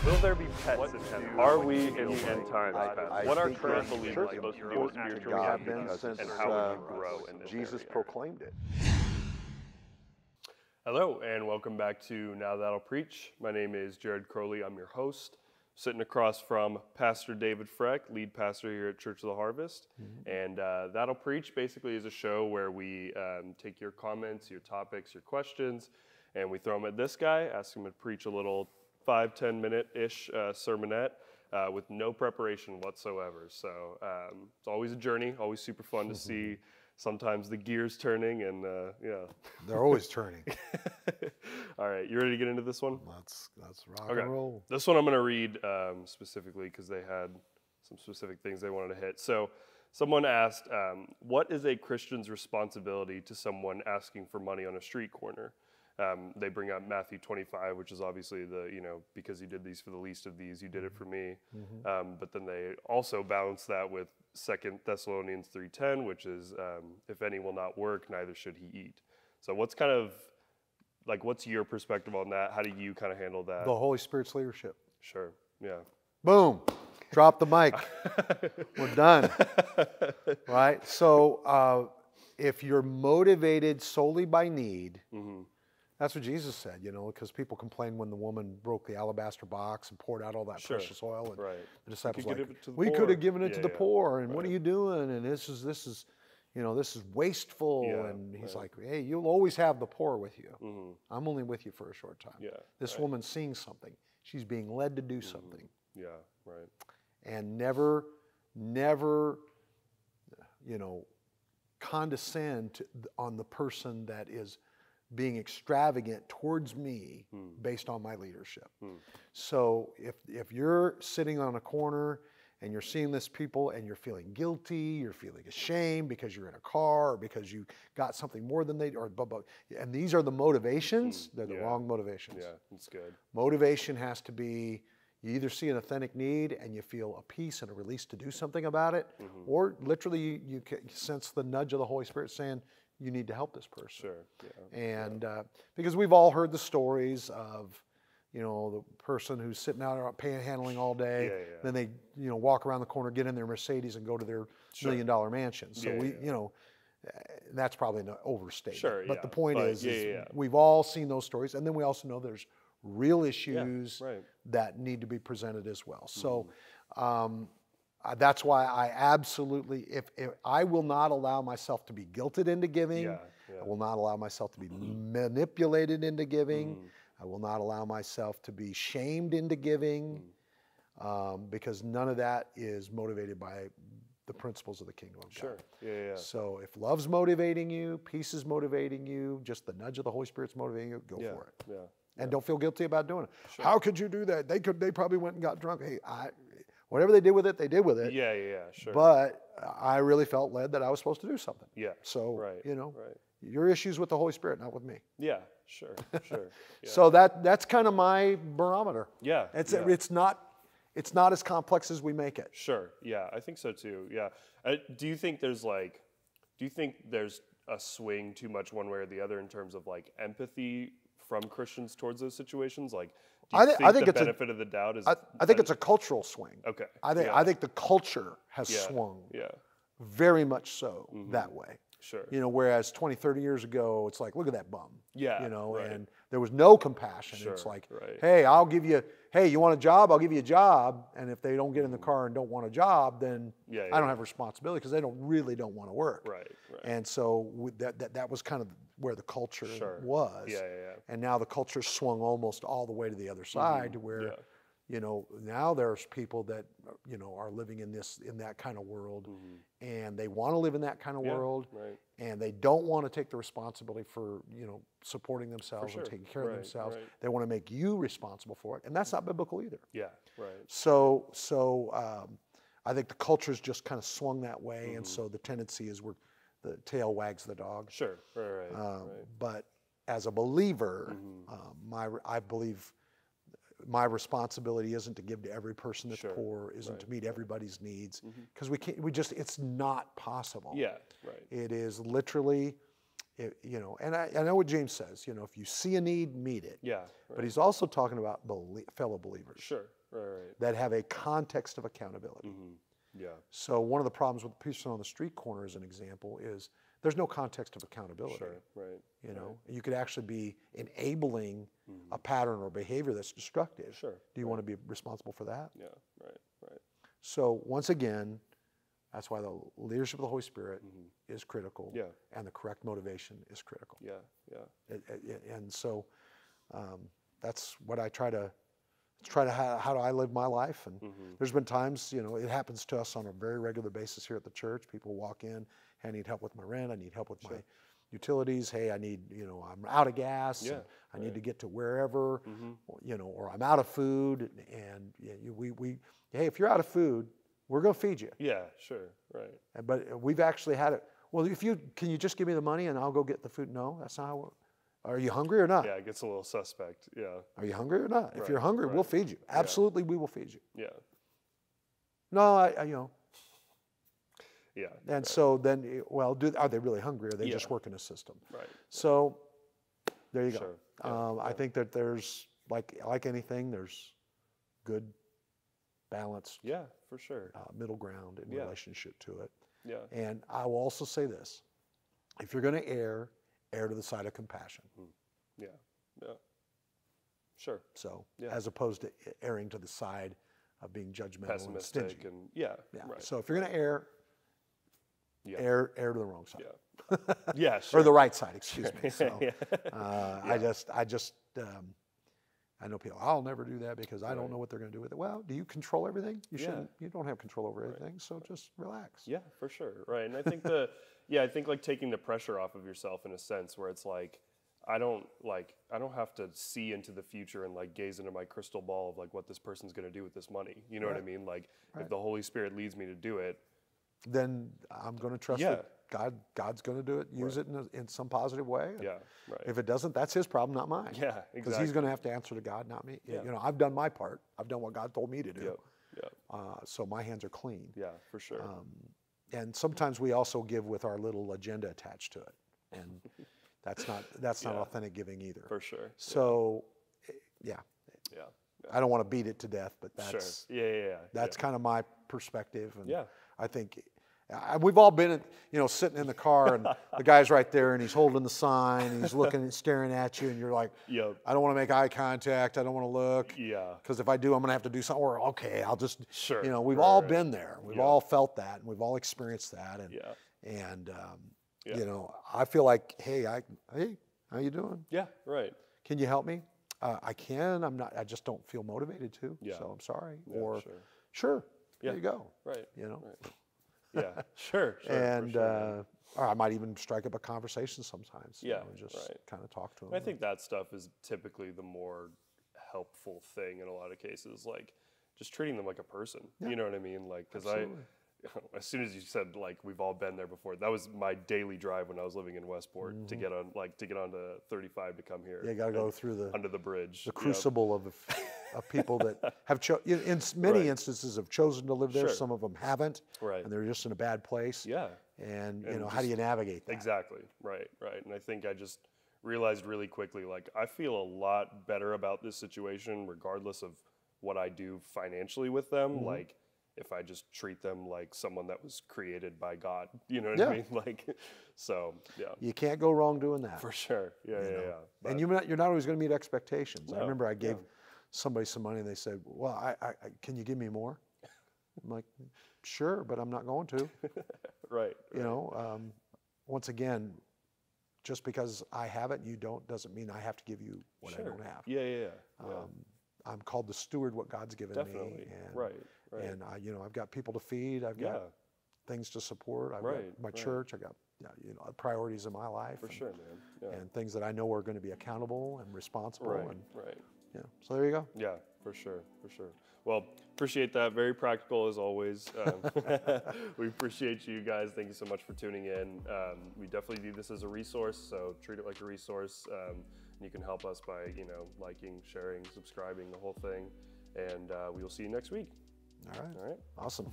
Will there be pets in heaven? Are we in the end times? What are true church believers supposed to do with important to spiritual God reality, since and how would you grow in this Jesus area? proclaimed it. Hello, and welcome back to Now That'll Preach. My name is Jared Crowley. I'm your host. Sitting across from Pastor David Freck, lead pastor here at Church of the Harvest. And That'll Preach basically is a show where we take your comments, your topics, your questions, and we throw them at this guy, ask him to preach a little 5-10 minute-ish sermonette with no preparation whatsoever. So it's always a journey, always super fun to see. Sometimes the gears turning, and yeah. They're always turning. All right, you ready to get into this one? Let's rock and roll. This one I'm going to read specifically because they had some specific things they wanted to hit. So someone asked, what is a Christian's responsibility to someone asking for money on a street corner? They bring up Matthew 25, which is obviously because you did these for the least of these, you did it for me. But then they also balance that with 2 Thessalonians 3:10, which is, if any will not work, neither should he eat. So what's your perspective on that? How do you kind of handle that? The Holy Spirit's leadership. Sure, yeah. Boom. Drop the mic. We're done. Right? So if you're motivated solely by need, that's what Jesus said, because people complained when the woman broke the alabaster box and poured out all that precious oil. And the disciples were like, we could have given it to the poor, and what are you doing? And this is wasteful. And he's like, hey, you'll always have the poor with you. I'm only with you for a short time. This woman's seeing something. She's being led to do something. Yeah, right. And never, condescend on the person that is being extravagant towards me based on my leadership. So if you're sitting on a corner and you're seeing this people and you're feeling guilty, you're feeling ashamed because you're in a car or because you got something more than and these are the motivations, they're the wrong motivations. Yeah, that's good. Motivation has to be, you either see an authentic need and you feel a peace and a release to do something about it, or literally you sense the nudge of the Holy Spirit saying, you need to help this person. Sure. Yeah. And because we've all heard the stories of, the person who's sitting out panhandling all day, then they, walk around the corner, get in their Mercedes, and go to their $1 million mansion. So that's probably an overstatement. Sure, but the point is we've all seen those stories, and then we also know there's real issues that need to be presented as well. So. That's why I absolutely, if I will not allow myself to be guilted into giving, I will not allow myself to be manipulated into giving, I will not allow myself to be shamed into giving, because none of that is motivated by the principles of the kingdom of God. Sure. So if love's motivating you, peace is motivating you, just the nudge of the Holy Spirit's motivating you, go for it. And don't feel guilty about doing it. Sure. How could you do that? They probably went and got drunk. Hey, whatever they did with it, they did with it. Sure. But I really felt led that I was supposed to do something. So, your issues with the Holy Spirit, not with me. Yeah, sure. So that's kind of my barometer. Yeah. It's not as complex as we make it. Sure. Yeah, I think so too. Yeah. Do you think there's a swing too much one way or the other in terms of empathy from Christians towards those situations? Do you think the benefit of the doubt is? I think it's a cultural swing. Okay. I think the culture has swung. Very much so that way. Sure. Whereas 20, 30 years ago, it's like, look at that bum. And there was no compassion. Sure, it's like, hey, you want a job? I'll give you a job. And if they don't get in the car and don't want a job, then I don't have responsibility because they don't want to work. Right. And so that was kind of where the culture was. And now the culture swung almost all the way to the other side to where, now there's people that, are living in that kind of world, and they want to live in that kind of world, and they don't want to take the responsibility for, supporting themselves and taking care of themselves. They want to make you responsible for it, and that's not biblical either. So I think the culture's just kind of swung that way, and so the tendency is where the tail wags the dog. Sure, right. But as a believer, I believe my responsibility isn't to give to every person that's poor, isn't to meet everybody's needs, because it's not possible. Yeah, right. It is literally, you know, and I know what James says, you know, if you see a need, meet it. Yeah. Right. But he's also talking about fellow believers. Sure. Right. That have a context of accountability. Yeah. So one of the problems with the person on the street corner, as an example, is there's no context of accountability. Sure. Right. You know, you could actually be enabling a pattern or behavior that's destructive. Sure. Do you want to be responsible for that? Yeah. Right. So once again, that's why the leadership of the Holy Spirit is critical. Yeah. And the correct motivation is critical. Yeah. And so that's what I try to how do I live my life? And there's been times, you know, it happens to us on a very regular basis here at the church. People walk in, hey, I need help with my rent. I need help with my utilities. Hey, I need, you know, I'm out of gas. Yeah. I need to get to wherever, you know, or I'm out of food. And hey, if you're out of food, we're going to feed you. Yeah, sure, right. But we've actually had it. Well, can you just give me the money and I'll go get the food? No, that's not how it works. Are you hungry or not? Yeah, it gets a little suspect. Yeah. Are you hungry or not? If you're hungry, we'll feed you. Absolutely, we will feed you. Yeah. No, you know. Yeah. And so then, well, are they really hungry? Or are they just working a system? Right. So there you go. Sure. I think that there's like anything, there's good, balanced. Yeah, for sure. Middle ground in relationship to it. Yeah. And I will also say this: if you're going to err to the side of compassion. Yeah. Sure. So as opposed to erring to the side of being judgmental and stingy. Right. So if you're going to err to the wrong side. Yeah. Yeah. Sure. Or the right side, excuse me. So I know people, I'll never do that because I don't know what they're going to do with it. Well, do you control everything? You shouldn't. You don't have control over everything, so just relax. Yeah, for sure. Right. And I think I think like taking the pressure off of yourself in a sense where it's like, I don't have to see into the future and like gaze into my crystal ball of like what this person's going to do with this money. You know what I mean? Like if the Holy Spirit leads me to do it, then I'm going to trust that God's going to do it, use it in some positive way. Yeah, right. If it doesn't, that's his problem, not mine. Yeah, exactly. Because he's going to have to answer to God, not me. You know, I've done my part. I've done what God told me to do. So my hands are clean. Yeah, for sure. And sometimes we also give with our little agenda attached to it, and that's not authentic giving either. For sure. So, I don't want to beat it to death, but that's that's kind of my perspective. And I think we've all been, sitting in the car, and the guy's right there, and he's holding the sign, and he's looking and staring at you, and you're like, I don't want to make eye contact, I don't want to look, because if I do, I'm going to have to do something. Or okay, I'll just, we've all been there, we've all felt that, and we've all experienced that, and I feel like, hey, how you doing? Yeah, right. Can you help me? I can. I'm not. I just don't feel motivated to. So I'm sorry. Or sure. There you go. Right. Right. Yeah. Sure. And or I might even strike up a conversation sometimes. Just kind of talk to them. I think that stuff is typically the more helpful thing in a lot of cases. Like just treating them like a person. You know what I mean? Like because as soon as you said like we've all been there before, that was my daily drive when I was living in Westport to get onto 35 to come here. You got to go through under the bridge, the crucible of people that have in many instances have chosen to live there. Some of them haven't, and they're just in a bad place. And how do you navigate that? Exactly. Right. And I think I just realized really quickly, like I feel a lot better about this situation, regardless of what I do financially with them. Like. If I just treat them like someone that was created by God, you know what I mean? Like, so, You can't go wrong doing that. For sure. Yeah. And you're not always going to meet expectations. No, I remember I gave somebody some money and they said, well, I can you give me more? I'm like, sure, but I'm not going to. Right. Once again, just because I have it and you don't, doesn't mean I have to give you what I don't have. Yeah. I'm called to steward what God's given me. And, Right. And I've got people to feed. I've got things to support. I've got my church. I got priorities in my life. For sure, man. And things that I know are going to be accountable and responsible. Right. So there you go. Yeah, for sure. Well, appreciate that. Very practical as always. We appreciate you guys. Thank you so much for tuning in. We definitely view this as a resource, so treat it like a resource. You can help us by liking, sharing, subscribing, the whole thing. And we will see you next week. All right. Awesome.